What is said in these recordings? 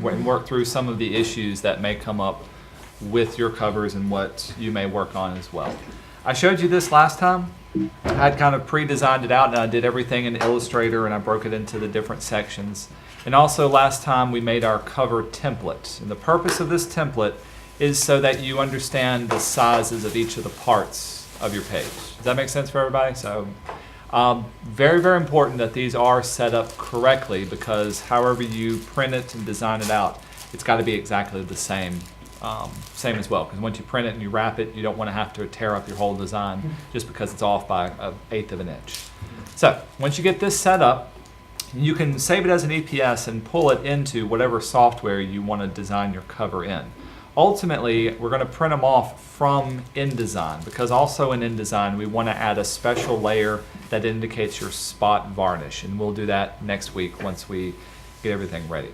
and work through some of the issues that may come up with your covers and what you may work on as well. I showed you this last time. I had kind of pre-designed it out, and I did everything in Illustrator, and I broke it into the different sections. And also last time we made our cover template. And the purpose of this template is so that you understand the sizes of each of the parts of your page. Does that make sense for everybody? So very, very important that these are set up correctly, because however you print it and design it out, it's got to be exactly the same. Same as well, because once you print it and you wrap it, you don't want to have to tear up your whole design just because it's off by 1/8 of an inch. So once you get this set up, you can save it as an EPS and pull it into whatever software you want to design your cover in. Ultimately, we're going to print them off from InDesign, because also in InDesign we want to add a special layer that indicates your spot varnish, and we'll do that next week once we get everything ready.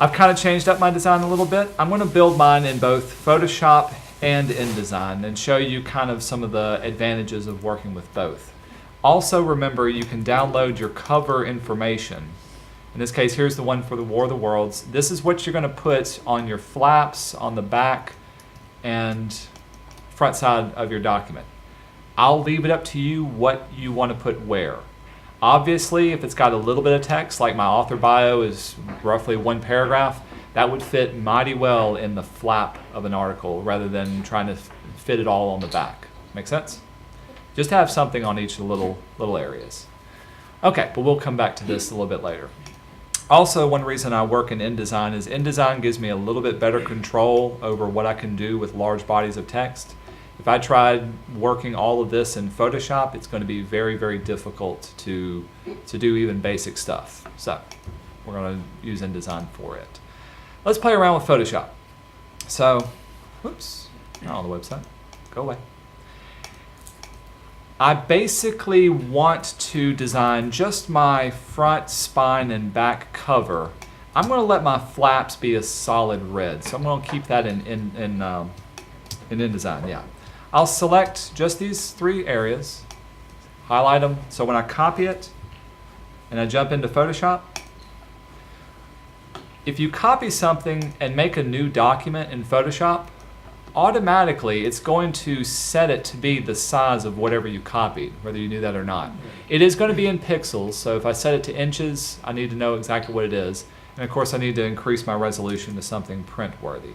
I've kind of changed up my design a little bit. I'm going to build mine in both Photoshop and InDesign and show you kind of some of the advantages of working with both. Also remember, you can download your cover information. In this case, here's the one for the War of the Worlds. This is what you're going to put on your flaps, on the back, and front side of your document. I'll leave it up to you what you want to put where. Obviously, if it's got a little bit of text, like my author bio is roughly 1 paragraph, that would fit mighty well in the flap of an article rather than trying to fit it all on the back. Make sense? Just have something on each of the little areas. Okay, but we'll come back to this a little bit later. Also, one reason I work in InDesign is InDesign gives me a little bit better control over what I can do with large bodies of text. If I tried working all of this in Photoshop, it's going to be very, very difficult to do even basic stuff. So we're going to use InDesign for it. Let's play around with Photoshop. So, whoops, not on the website. Go away. I basically want to design just my front, spine, and back cover. I'm going to let my flaps be a solid red, so I'm going to keep that in InDesign. Yeah. I'll select just these 3 areas, highlight them, so when I copy it and I jump into Photoshop, if you copy something and make a new document in Photoshop, automatically it's going to set it to be the size of whatever you copied, whether you knew that or not. It is going to be in pixels, so if I set it to inches, I need to know exactly what it is. And of course I need to increase my resolution to something print-worthy.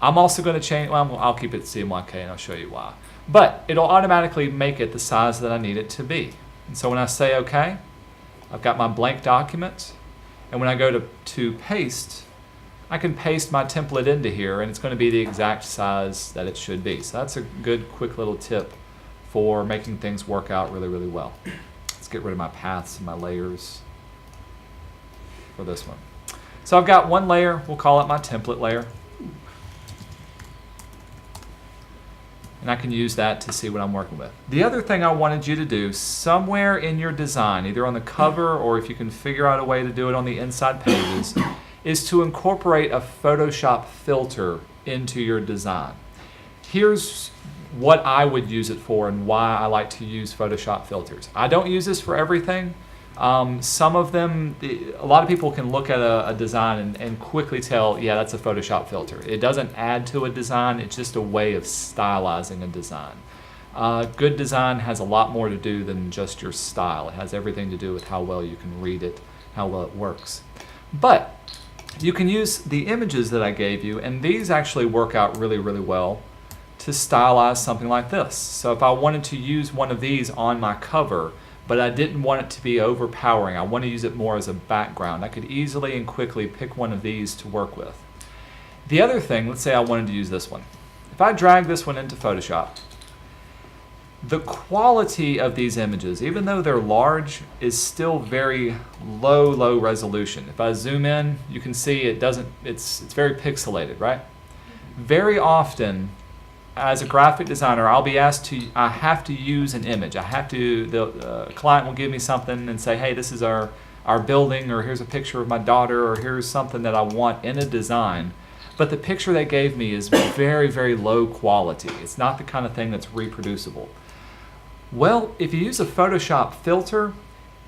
I'm also going to change, well, I'll keep it CMYK and I'll show you why. But it'll automatically make it the size that I need it to be. And so when I say OK, I've got my blank document. And when I go to paste, I can paste my template into here and it's going to be the exact size that it should be. So that's a good quick little tip for making things work out really, really well. Let's get rid of my paths and my layers for this one. So I've got one layer, we'll call it my template layer. And I can use that to see what I'm working with. The other thing I wanted you to do, somewhere in your design, either on the cover or if you can figure out a way to do it on the inside pages, is to incorporate a Photoshop filter into your design. Here's what I would use it for and why I like to use Photoshop filters. I don't use this for everything. Some of them, a lot of people can look at a design and quickly tell, yeah, that's a Photoshop filter. It doesn't add to a design, it's just a way of stylizing a design. Good design has a lot more to do than just your style. It has everything to do with how well you can read it, how well it works. But you can use the images that I gave you, and these actually work out really, really well to stylize something like this. So if I wanted to use one of these on my cover, but I didn't want it to be overpowering, I want to use it more as a background, I could easily and quickly pick one of these to work with. The other thing, let's say I wanted to use this one. If I drag this one into Photoshop, the quality of these images, even though they're large, is still very low resolution. If I zoom in, you can see it's very pixelated, right? Very often, as a graphic designer, I'll be asked I have to use an image. The client will give me something and say, hey, this is our building, or here's a picture of my daughter, or here's something that I want in a design. But the picture they gave me is very, very low quality. It's not the kind of thing that's reproducible. Well, if you use a Photoshop filter,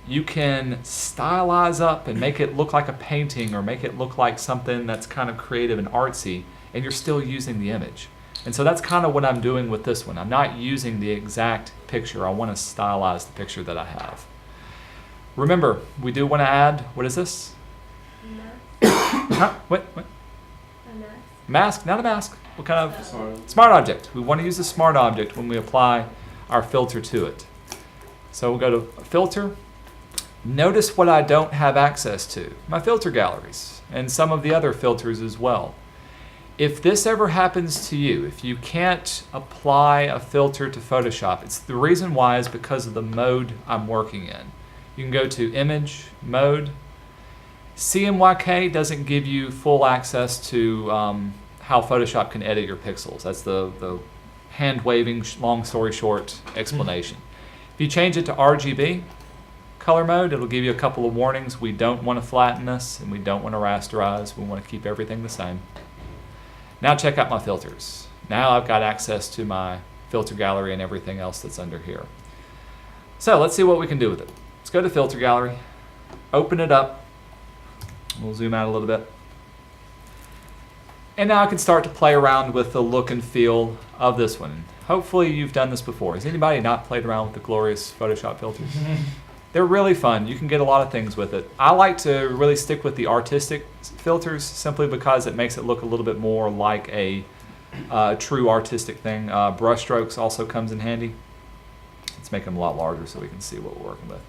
you can stylize up and make it look like a painting or make it look like something that's kind of creative and artsy, and you're still using the image. And so that's kind of what I'm doing with this one. I'm not using the exact picture. I want to stylize the picture that I have. Remember, we do want to add, what is this? Huh? What? A mask. Mask? Not a mask. What kind of? Smart object. We want to use a smart object when we apply our filter to it. So we'll go to filter. Notice what I don't have access to. My filter galleries and some of the other filters as well. If this ever happens to you, if you can't apply a filter to Photoshop, it's the reason why is because of the mode I'm working in. You can go to Image, Mode. CMYK doesn't give you full access to how Photoshop can edit your pixels. That's the hand-waving, long story short explanation. If you change it to RGB, color mode, it'll give you a couple of warnings. We don't want to flatten this, and we don't want to rasterize. We want to keep everything the same. Now check out my filters. Now I've got access to my filter gallery and everything else that's under here. So let's see what we can do with it. Let's go to filter gallery, open it up. We'll zoom out a little bit. And now I can start to play around with the look and feel of this one. Hopefully you've done this before. Has anybody not played around with the glorious Photoshop filters? They're really fun. You can get a lot of things with it. I like to really stick with the artistic filters simply because it makes it look a little bit more like a true artistic thing. Brush strokes also comes in handy. Let's make them a lot larger so we can see what we're working with.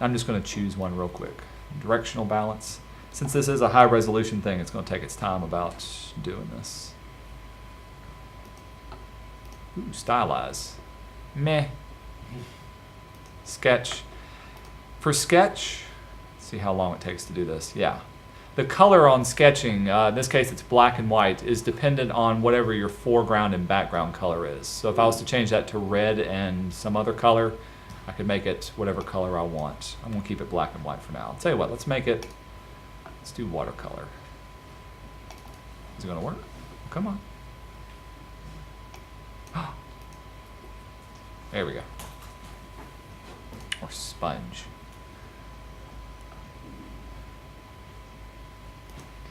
I'm just going to choose one real quick. Directional balance. Since this is a high resolution thing, it's going to take its time about doing this. Ooh, stylize. Meh. Sketch. For sketch, let's see how long it takes to do this. Yeah. The color on sketching, in this case it's black and white, is dependent on whatever your foreground and background color is. So if I was to change that to red and some other color, I could make it whatever color I want. I'm going to keep it black and white for now. I'll tell you what, let's do watercolor. Is it going to work? Come on. There we go. Or sponge.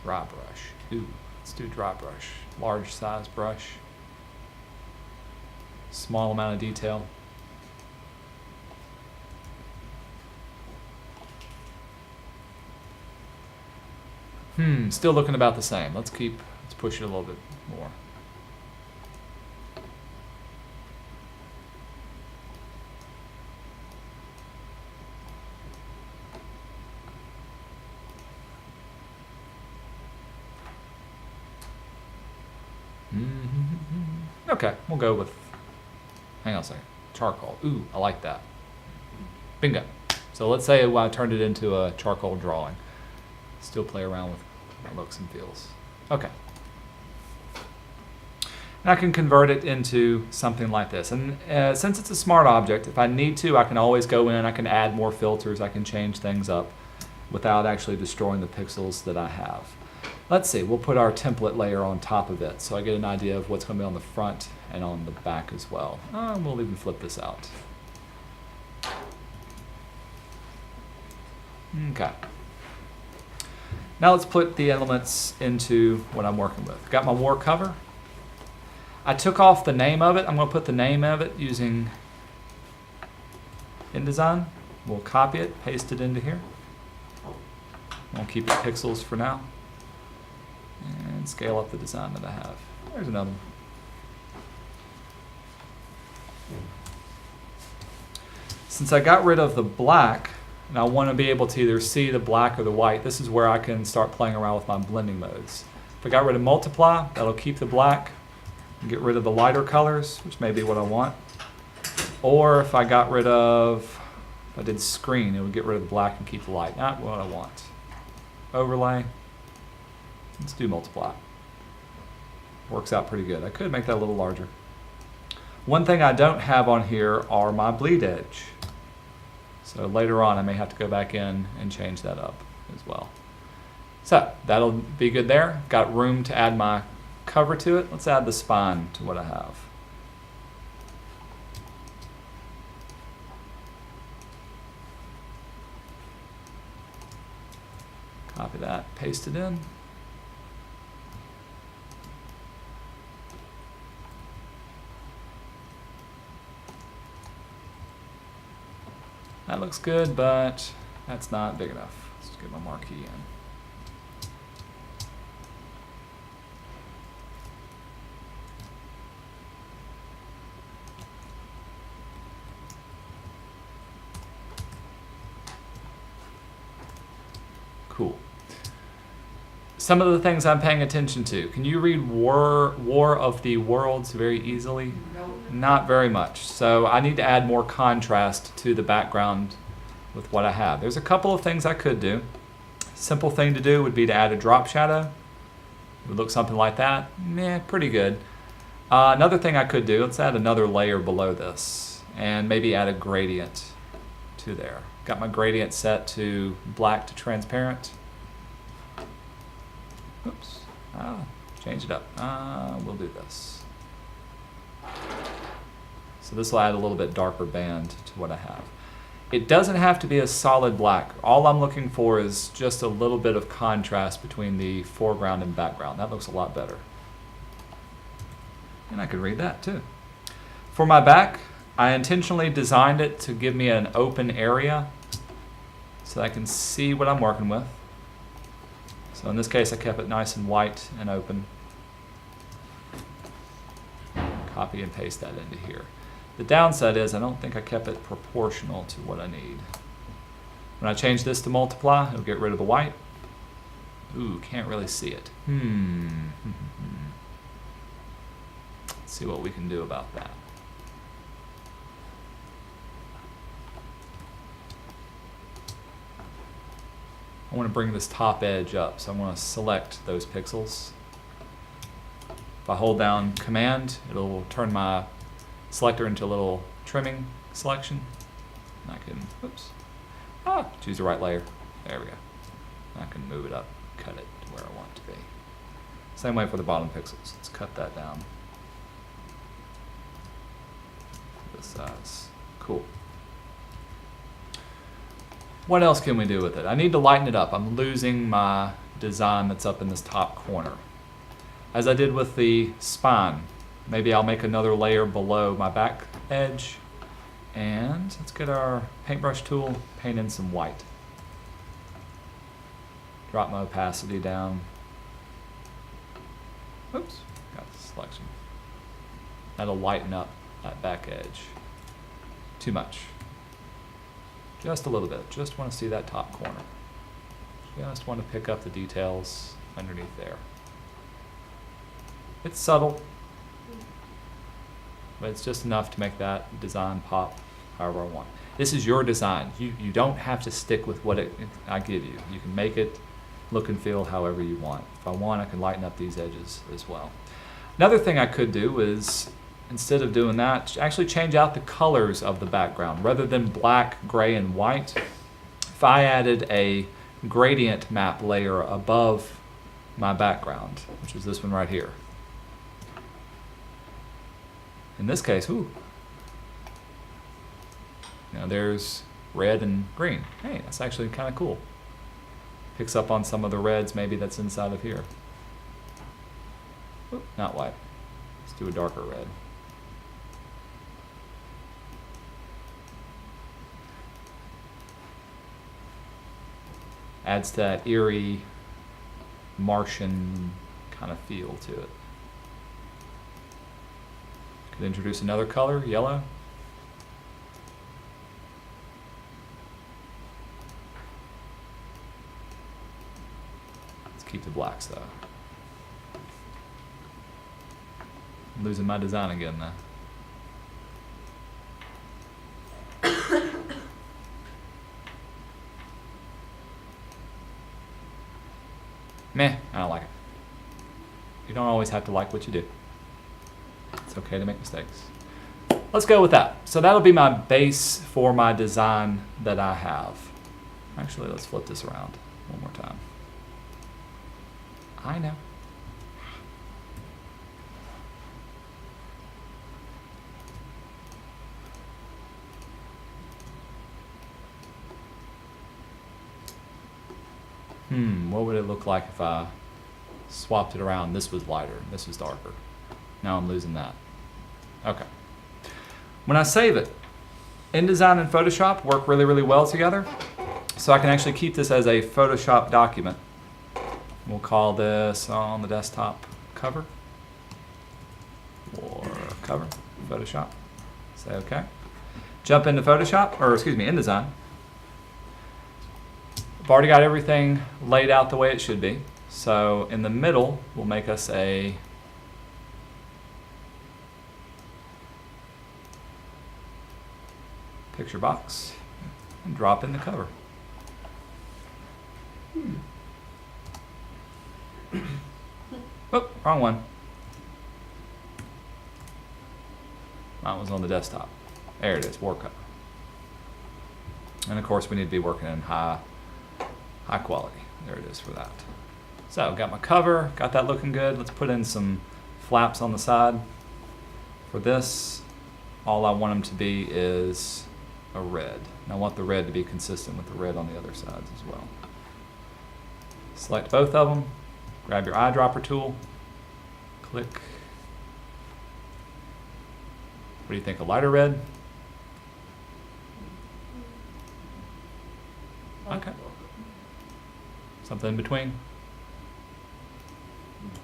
Dry brush. Ooh, let's do dry brush. Large size brush. Small amount of detail. Still looking about the same. Let's push it a little bit more. Okay, we'll go with, hang on a second, charcoal. Ooh, I like that. Bingo. So let's say I turned it into a charcoal drawing. Still play around with my looks and feels. Okay. And I can convert it into something like this. And since it's a smart object, if I need to, I can always go in, I can add more filters, I can change things up without actually destroying the pixels that I have. Let's see, we'll put our template layer on top of it so I get an idea of what's going to be on the front and on the back as well. We'll even flip this out. Okay. Now let's put the elements into what I'm working with. Got my war cover. I took off the name of it. I'm going to put the name of it using InDesign. We'll copy it, paste it into here. We'll keep it pixels for now. And scale up the design that I have. There's another one. Since I got rid of the black, and I want to be able to either see the black or the white, this is where I can start playing around with my blending modes. If I got rid of multiply, that'll keep the black and get rid of the lighter colors, which may be what I want. Or if I got rid of, if I did screen, it would get rid of the black and keep the light. Not what I want. Overlay. Let's do multiply. Works out pretty good. I could make that a little larger. One thing I don't have on here are my bleed edge. So later on I may have to go back in and change that up as well. So that'll be good there. Got room to add my cover to it. Let's add the spine to what I have. Copy that, paste it in. That looks good, but that's not big enough. Let's get my marquee in. Cool. Some of the things I'm paying attention to. Can you read War of the Worlds very easily? Nope. Not very much. So I need to add more contrast to the background with what I have. There's a couple of things I could do. Simple thing to do would be to add a drop shadow. It would look something like that. Meh, pretty good. Another thing I could do, let's add another layer below this and maybe add a gradient to there. Got my gradient set to black to transparent. Oops. Change it up. We'll do this. So this will add a little bit darker band to what I have. It doesn't have to be a solid black. All I'm looking for is just a little bit of contrast between the foreground and background. That looks a lot better. And I could read that too. For my back, I intentionally designed it to give me an open area so I can see what I'm working with. So in this case, I kept it nice and white and open. Copy and paste that into here. The downside is I don't think I kept it proportional to what I need. When I change this to multiply, it'll get rid of the white. Ooh, can't really see it. Let's see what we can do about that. I want to bring this top edge up, so I want to select those pixels. If I hold down Command, it'll turn my selector into a little trimming selection. And I can, oops, choose the right layer. There we go. I can move it up, cut it to where I want it to be. Same way for the bottom pixels. Let's cut that down. This size. Cool. What else can we do with it? I need to lighten it up. I'm losing my design that's up in this top corner. As I did with the spine, maybe I'll make another layer below my back edge. And let's get our paintbrush tool, paint in some white. Drop my opacity down. Oops, got the selection. That'll lighten up that back edge. Too much. Just a little bit. Just want to see that top corner. Just want to pick up the details underneath there. It's subtle, but it's just enough to make that design pop however I want. This is your design. You don't have to stick with what I give you. You can make it look and feel however you want. If I want, I can lighten up these edges as well. Another thing I could do is, instead of doing that, actually change out the colors of the background. Rather than black, gray, and white, if I added a gradient map layer above my background, which is this one right here. In this case, now there's red and green. Hey, that's actually kind of cool. Picks up on some of the reds maybe that's inside of here. Oop, not white. Let's do a darker red. Adds that eerie Martian kind of feel to it. Could introduce another color, yellow. Let's keep the blacks though. I'm losing my design again now. Meh, I don't like it. You don't always have to like what you do. It's okay to make mistakes. Let's go with that. So that'll be my base for my design that I have. Actually, let's flip this around one more time. I know. What would it look like if I swapped it around? This was lighter, this was darker. Now I'm losing that. Okay. When I save it, InDesign and Photoshop work really, really well together. So I can actually keep this as a Photoshop document. We'll call this on the desktop cover or cover, Photoshop. Say okay. Jump into Photoshop, or excuse me, InDesign. I've already got everything laid out the way it should be. So in the middle, we'll make us a picture box and drop in the cover. Oh, wrong one. Mine was on the desktop. There it is, war cover. And of course we need to be working in high quality. There it is for that. So got my cover, got that looking good. Let's put in some flaps on the side. For this, all I want them to be is a red. And I want the red to be consistent with the red on the other sides as well. Select both of them, grab your eyedropper tool, click. What do you think, a lighter red? Okay. Something in between?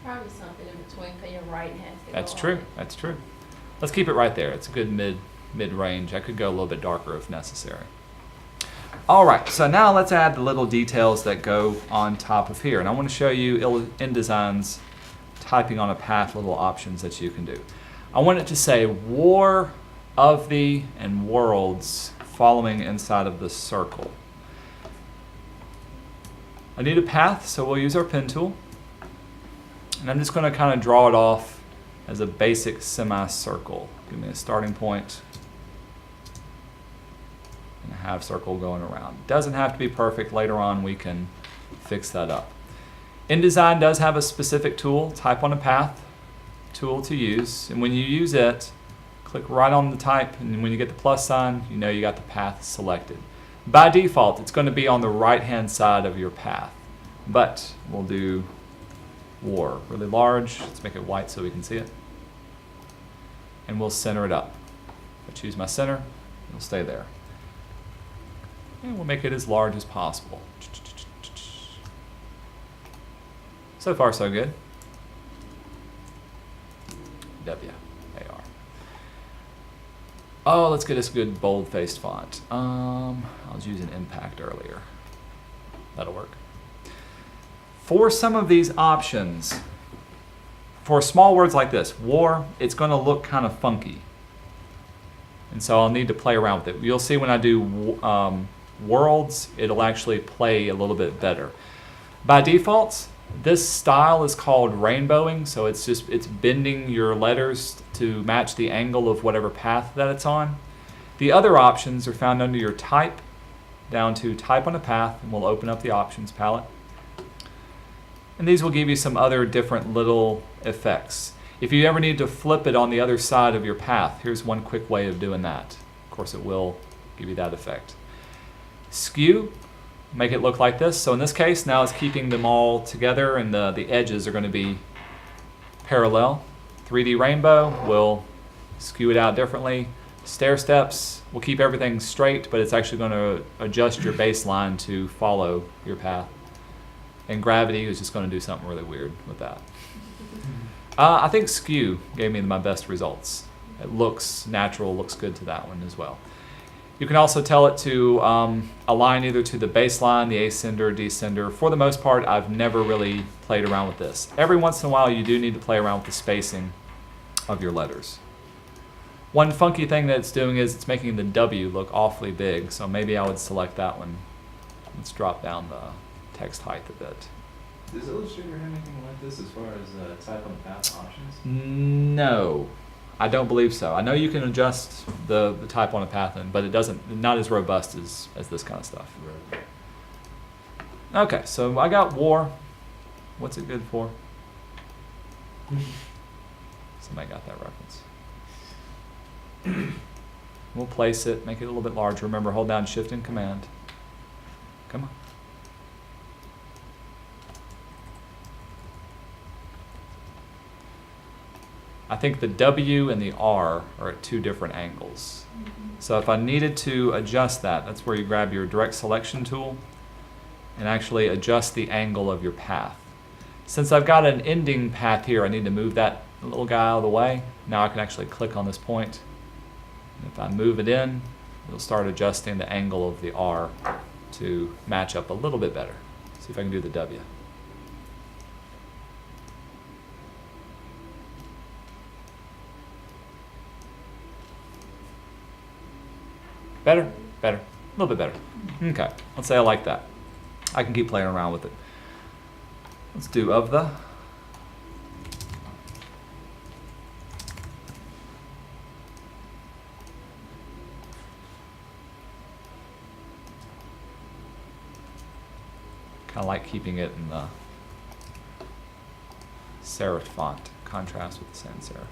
Probably something in between because your right has to That's go true, on. that's true. Let's keep it right there. It's a good mid-range. I could go a little bit darker if necessary. All right, so now let's add the little details that go on top of here. And I want to show you InDesign's typing on a path little options that you can do. I want it to say war of the and worlds following inside of the circle. I need a path, so we'll use our pen tool. And I'm just going to kind of draw it off as a basic semicircle. Give me a starting point and a half circle going around. Doesn't have to be perfect. Later on we can fix that up. InDesign does have a specific tool, type on a path tool to use. And when you use it, click right on the type, and when you get the plus sign, you know you got the path selected. By default, it's going to be on the right-hand side of your path. But we'll do war really large. Let's make it white so we can see it. And we'll center it up. I choose my center, it'll stay there. And we'll make it as large as possible. So far, so good. W-A-R. Oh, let's get us a good bold-faced font. I was using Impact earlier. That'll work. For some of these options, for small words like this, war, it's going to look kind of funky. And so I'll need to play around with it. You'll see when I do worlds, it'll actually play a little bit better. By default, this style is called rainbowing, so it's bending your letters to match the angle of whatever path that it's on. The other options are found under your type, down to type on a path, and we'll open up the options palette. And these will give you some other different little effects. If you ever need to flip it on the other side of your path, here's one quick way of doing that. Of course, it will give you that effect. Skew, make it look like this. So in this case, now it's keeping them all together, and the edges are going to be parallel. 3D rainbow will skew it out differently. Stair steps will keep everything straight, but it's actually going to adjust your baseline to follow your path. And gravity is just going to do something really weird with that. I think skew gave me my best results. It looks natural, looks good to that one as well. You can also tell it to align either to the baseline, the ascender, descender. For the most part, I've never really played around with this. Every once in a while, you do need to play around with the spacing of your letters. One funky thing that it's doing is it's making the W look awfully big, so maybe I would select that one. Let's drop down the text height a bit. Does Illustrator have anything like this as far as type on path options? No, I don't believe so. I know you can adjust the type on a path, but it doesn't, not as robust as this kind of stuff. Right. Okay, so I got war. What's it good for? Somebody got that reference. We'll place it, make it a little bit larger. Remember, hold down Shift and Command. Come on. I think the W and the R are at two different angles. So if I needed to adjust that, that's where you grab your direct selection tool and actually adjust the angle of your path. Since I've got an ending path here, I need to move that little guy out of the way. Now I can actually click on this point. And if I move it in, it'll start adjusting the angle of the R to match up a little bit better. See if I can do the W. Better? Better. A little bit better. Okay, let's say I like that. I can keep playing around with it. Let's do of the. Kind of like keeping it in the serif font, contrast with the sans serif.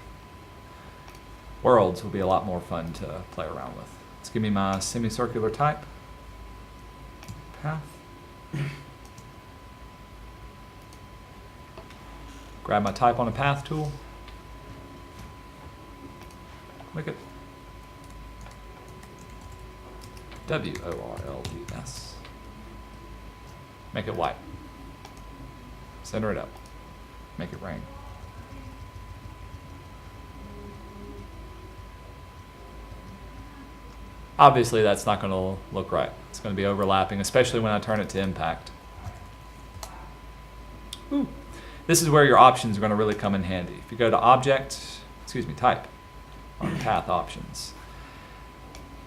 Worlds will be a lot more fun to play around with. Let's give me my semicircular type. Path. Grab my type on a path tool. Click it. WORLDS. Make it white. Center it up. Make it rain. Obviously, that's not going to look right. It's going to be overlapping, especially when I turn it to impact. Ooh. This is where your options are going to really come in handy. If you go to type, on path options.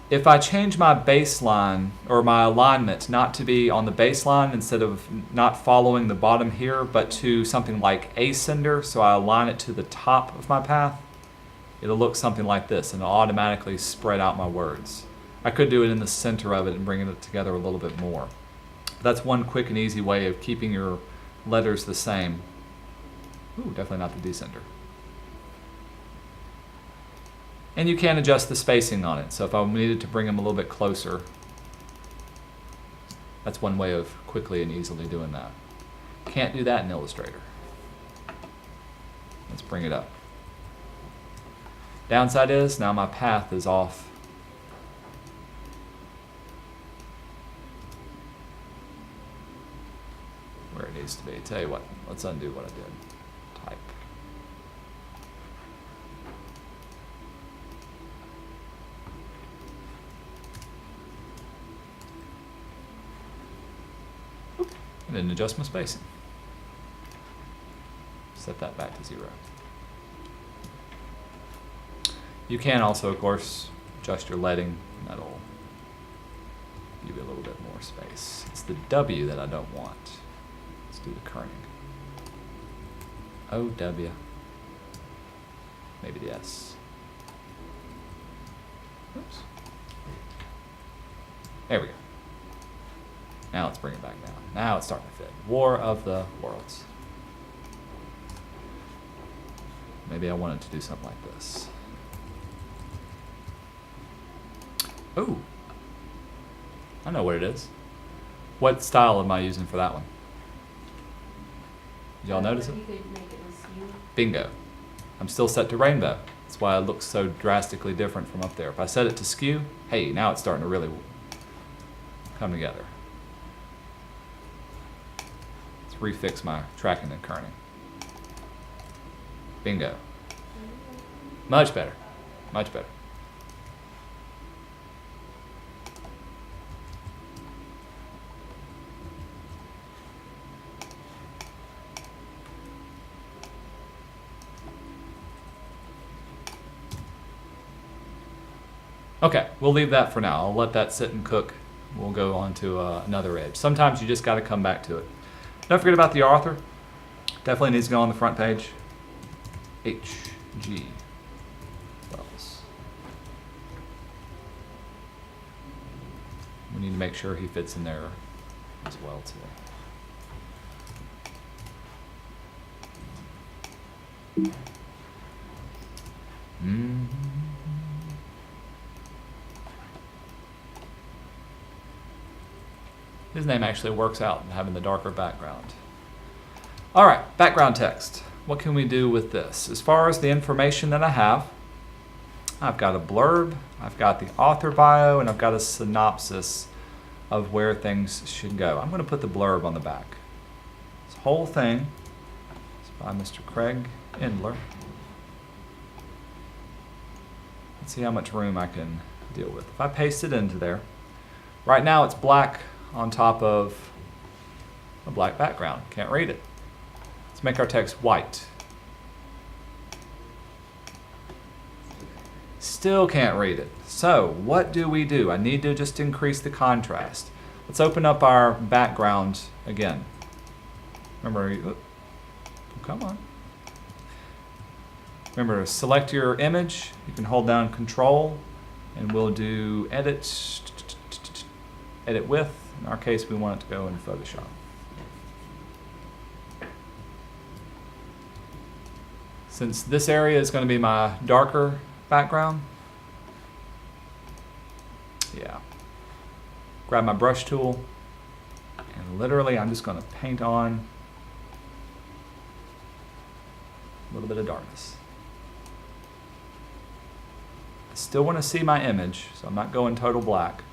If I change my baseline or my alignment not to be on the baseline instead of not following the bottom here, but to something like ascender, so I align it to the top of my path, it'll look something like this, and it'll automatically spread out my words. I could do it in the center of it and bringing it together a little bit more. That's one quick and easy way of keeping your letters the same. Ooh, definitely not the descender. And you can adjust the spacing on it. So if I needed to bring them a little bit closer, that's one way of quickly and easily doing that. Can't do that in Illustrator. Let's bring it up. Downside is now my path is off. Where it needs to be. Tell you what, let's undo what I did. Type. And then adjust my spacing. Set that back to 0. You can also, of course, adjust your leading. That'll give you a little bit more space. It's the W that I don't want. Let's do the kerning. O-W. Maybe the S. Oops. There we go. Now let's bring it back down. Now it's starting to fit. War of the Worlds. Maybe I wanted to do something like this. Oh, I know what it is. What style am I using for that one? Did y'all notice it? You could make it with skew. Bingo. I'm still set to rainbow. That's why it looks so drastically different from up there. If I set it to skew, hey, now it's starting to really come together. Let's refix my tracking and kerning. Bingo. Much better. Much better. Okay, we'll leave that for now. I'll let that sit and cook. We'll go on to another edge. Sometimes you just got to come back to it. Don't forget about the author. Definitely needs to go on the front page. H.G. Wells. We need to make sure he fits in there as well too. His name actually works out in having the darker background. All right, background text. what can we do with this? As far as the information that I have, I've got a blurb, I've got the author bio, and I've got a synopsis of where things should go. I'm going to put the blurb on the back. This whole thing is by Mr. Craig Endler. Let's see how much room I can deal with. If I paste it into there, right now it's black on top of a black background. Can't read it. Let's make our text white. Still can't read it. So what do we do? I need to just increase the contrast. Let's open up our background again. Remember, come on. Remember, select your image. You can hold down Control, and we'll do Edit, Edit With. In our case, we want it to go in Photoshop. Since this area is going to be my darker background, yeah, grab my brush tool, and literally I'm just going to paint on a little bit of darkness. I still want to see my image, so I'm not going total black.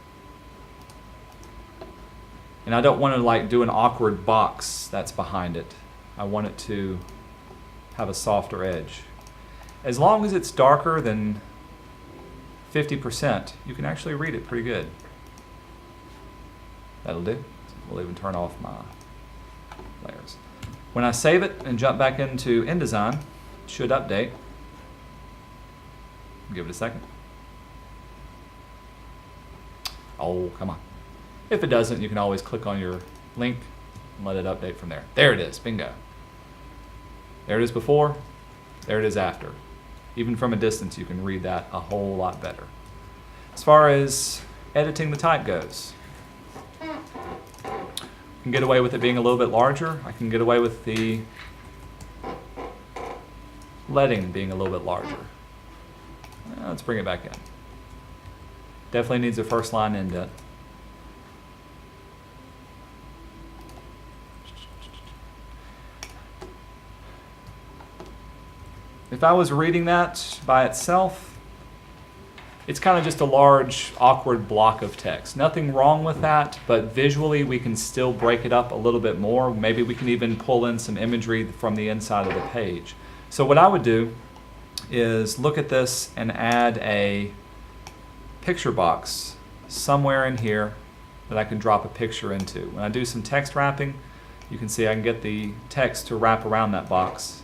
And I don't want to like do an awkward box that's behind it. I want it to have a softer edge. As long as it's darker than 50%, you can actually read it pretty good. That'll do. We'll even turn off my layers. When I save it and jump back into InDesign, it should update. Give it a second. Oh, come on. If it doesn't, you can always click on your link and let it update from there. There it is, bingo. There it is before, there it is after. Even from a distance, you can read that a whole lot better. As far as editing the type goes, I can get away with it being a little bit larger. I can get away with the leading being a little bit larger. Let's bring it back in. Definitely needs a first line indent. If I was reading that by itself, it's kind of just a large, awkward block of text. Nothing wrong with that, but visually we can still break it up a little bit more. Maybe we can even pull in some imagery from the inside of the page. So what I would do is look at this and add a picture box somewhere in here that I can drop a picture into. When I do some text wrapping, you can see I can get the text to wrap around that box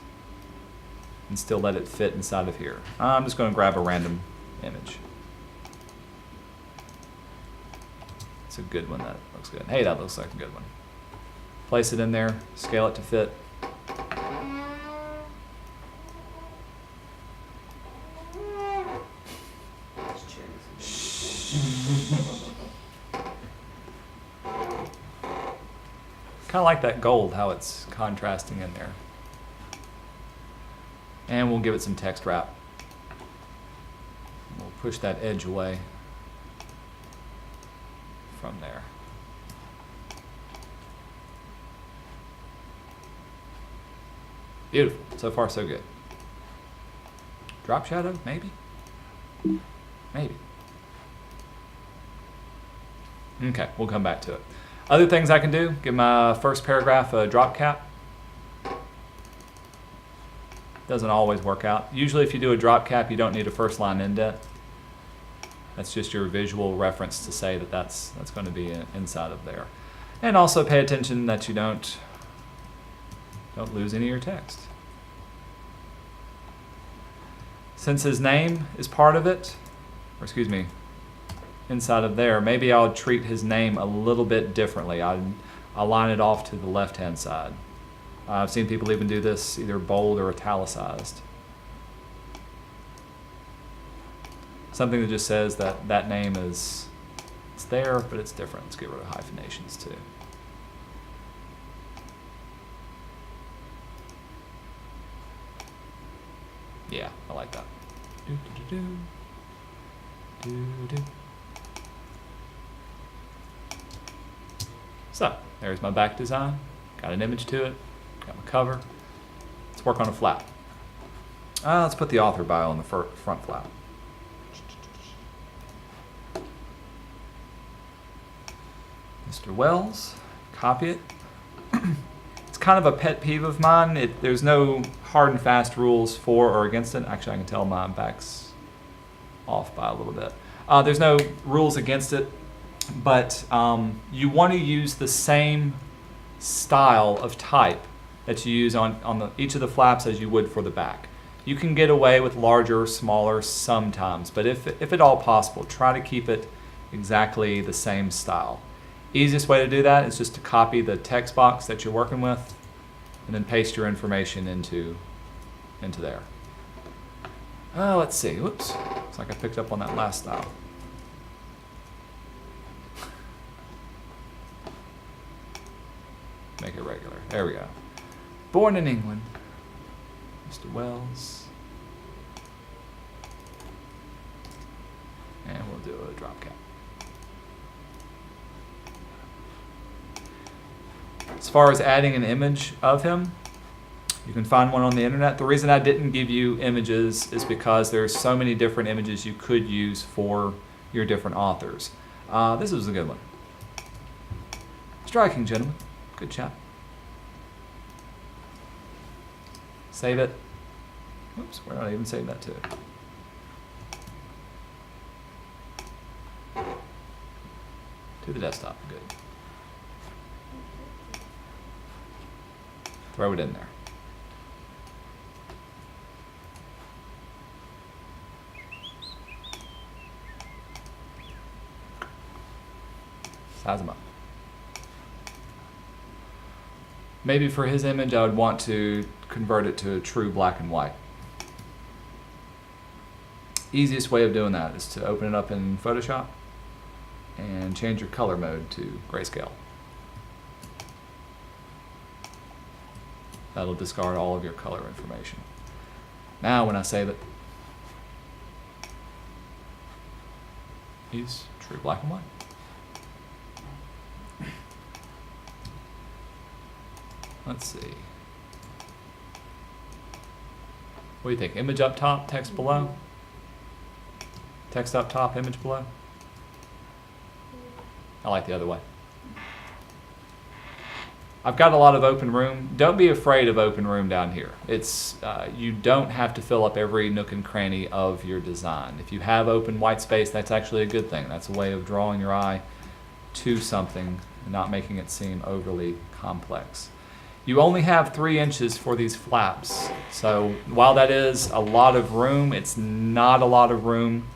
and still let it fit inside of here. I'm just going to grab a random image. It's a good one. That looks good. Hey, that looks like a good one. Place it in there, scale it to fit. Kind of like that gold, how it's contrasting in there. And we'll give it some text wrap. We'll push that edge away from there. Beautiful. So far, so good. Drop shadow, maybe? Maybe. Okay, we'll come back to it. Other things I can do, give my first paragraph a drop cap. Doesn't always work out. Usually if you do a drop cap, you don't need a first line indent. That's just your visual reference to say that that's going to be inside of there. And also pay attention that you don't lose any of your text. Since his name is part of it, or excuse me, inside of there, maybe I'll treat his name a little bit differently. I'll line it off to the left-hand side. I've seen people even do this either bold or italicized. Something that just says that that name is, it's there, but it's different. Let's get rid of hyphenations too. Yeah, I like that. Do, do, do, do. Do, do. So, there's my back design. Got an image to it. Got my cover. Let's Let's work on a flap. Let's put the author bio on the front flap. Mr. Wells, copy it. It's kind of a pet peeve of mine. There's no hard and fast rules for or against it. Actually, I can tell my back's off by a little bit. There's no rules against it, but you want to use the same style of type that you use on each of the flaps as you would for the back. You can get away with larger or smaller sometimes, but if at all possible, try to keep it exactly the same style. Easiest way to do that is just to copy the text box that you're working with and then paste your information into there. Let's see. Whoops. Looks like I picked up on that last style. Make it regular. There we go. Born in England. Mr. Wells. And we'll do a drop cap. As far as adding an image of him, you can find one on the internet. The reason I didn't give you images is because there's so many different images you could use for your different authors. This was a good one. Striking, gentlemen. Good chap. Save it. Oops, where did I even save that to? To the desktop. Good. Throw it in there. Size them up. Maybe for his image, I would want to convert it to a true black and white. Easiest way of doing that is to open it up in Photoshop and change your color mode to grayscale. That'll discard all of your color information. Now when I save it, he's true black and white. Let's see. What do you think? Image up top, text below? Text up top, image below? I like the other way. I've got a lot of open room. Don't be afraid of open room down here. It's you don't have to fill up every nook and cranny of your design. If you have open white space, that's actually a good thing. That's a way of drawing your eye to something and not making it seem overly complex. You only have 3 inches for these flaps. So while that is a lot of room, it's not a lot of room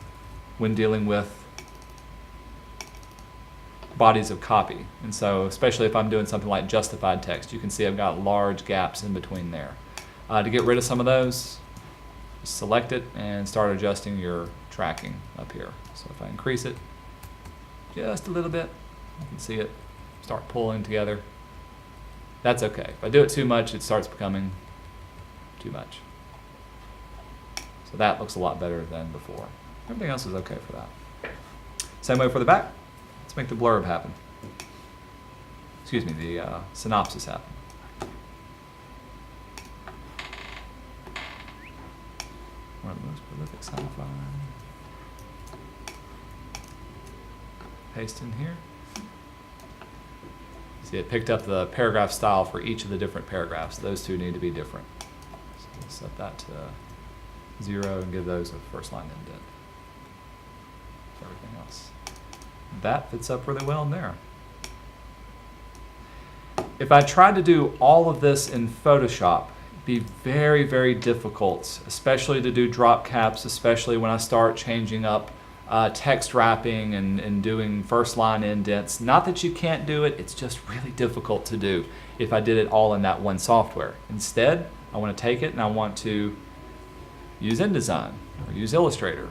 when dealing with bodies of copy. And so especially if I'm doing something like justified text, you can see I've got large gaps in between there. To get rid of some of those, just select it and start adjusting your tracking up here. So if I increase it just a little bit, you can see it start pulling together. That's okay. If I do it too much, it starts becoming too much. So that looks a lot better than before. Everything else is okay for that. Same way for the back. Let's make the blurb happen. Excuse me, the synopsis happen. One of the most prolific sci-fi. Paste in here. See, it picked up the paragraph style for each of the different paragraphs. Those two need to be different. So we'll set that to 0 and give those a first line indent. Everything else. That fits up really well in there. If I tried to do all of this in Photoshop, it'd be very, very difficult, especially to do drop caps, especially when I start changing up text wrapping and doing first line indents. Not that you can't do it, it's just really difficult to do if I did it all in that one software. Instead, I want to take it and I want to use InDesign or use Illustrator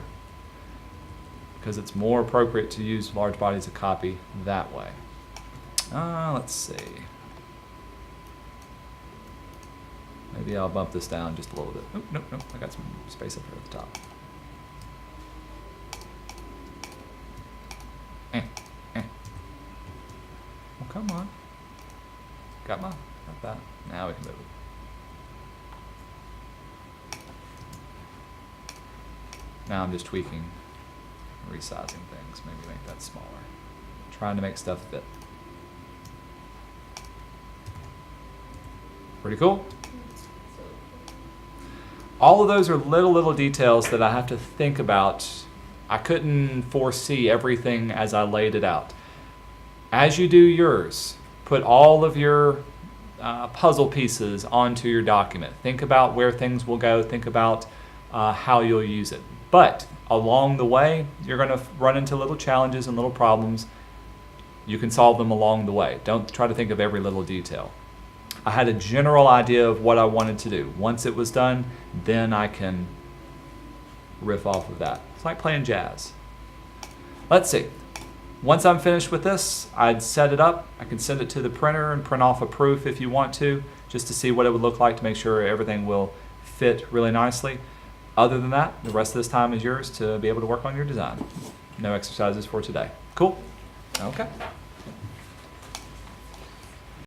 because it's more appropriate to use large bodies of copy that way. Let's see. Maybe I'll bump this down just a little bit. Oh, nope, I got some space up here at the top. Well, come on. Got that. Now we can move Now I'm just tweaking, resizing things, maybe make that smaller. Trying to make stuff fit. Pretty cool. All of those are little details that I have to think about. I couldn't foresee everything as I laid it out. As you do yours, put all of your puzzle pieces onto your document. Think about where things will go. Think about how you'll use it. But along the way, you're going to run into little challenges and little problems. You can solve them along the way. Don't try to think of every little detail. I had a general idea of what I wanted to do. Once it was done, then I can riff off of that. It's like playing jazz. Let's see. Once I'm finished with this, I'd set it up. I can send it to the printer and print off a proof if you want to, just to see what it would look like to make sure everything will fit really nicely. Other than that, the rest of this time is yours to be able to work on your design. No exercises for today. Cool? Okay.